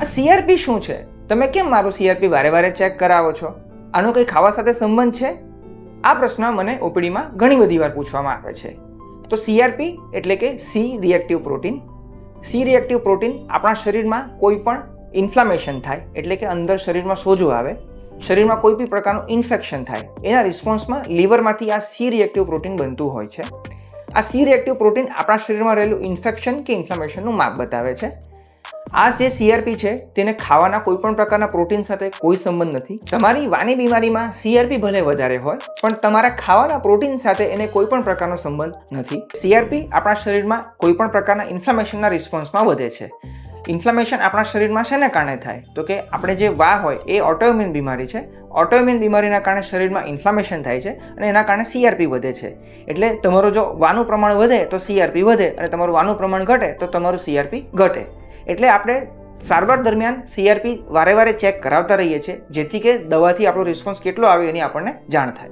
આ સીઆરપી શું છે? તમે કેમ મારું સીઆરપી વારે વારે ચેક કરાવો છો? આનો કંઈ ખાવા સાથે સંબંધ છે? આ પ્રશ્ન મને ઓપીડીમાં ઘણી બધી વાર પૂછવામાં આવે છે. તો સીઆરપી એટલે કે C reactive protein. C reactive protein આપણા શરીરમાં કોઈ પણ ઇન્ફ્લામેશન થાય એટલે કે અંદર શરીરમાં સોજો આવે, શરીરમાં કોઈ બી પ્રકારનું ઇન્ફેક્શન થાય, એના રિસ્પોન્સમાં લીવરમાંથી આ સી રિએક્ટિવ પ્રોટીન બનતું હોય છે. આ સી રિએક્ટિવ પ્રોટીન આપણા શરીરમાં રહેલું ઇન્ફેક્શન કે ઇન્ફ્લામેશનનું માપ બતાવે છે. આ જે સીઆરપી છે તેને ખાવાના કોઈ પણ પ્રકારના પ્રોટીન સાથે કોઈ સંબંધ નથી. તમારી વાની બીમારીમાં સીઆરપી ભલે વધારે હોય પણ તમારા ખાવાના પ્રોટીન સાથે એને કોઈ પણ પ્રકારનો સંબંધ નથી. સીઆરપી આપણા શરીરમાં કોઈ પણ પ્રકારના ઇન્ફ્લામેશનના રિસ્પોન્સમાં વધે છે. ઇન્ફ્લામેશન આપણા શરીરમાં શેને કારણે થાય? તો કે આપણે જે વા હોય એ ઓટોઇમ્યુન બીમારી છે. ઓટોઇમ્યુન બીમારીના કારણે શરીરમાં ઇન્ફ્લામેશન થાય છે અને એના કારણે સીઆરપી વધે છે. એટલે તમારું જો વાનું પ્રમાણ વધે તો સીઆરપી વધે અને તમારું વાનું પ્રમાણ ઘટે તો તમારું સીઆરપી ઘટે. એટલે આપણે સારવાર દરમિયાન સીઆરપી વારે વારે ચેક કરાવતા રહીએ છીએ જેથી કે દવાથી આપણો રિસ્પોન્સ કેટલો આવે એની આપણને જાણ થાય.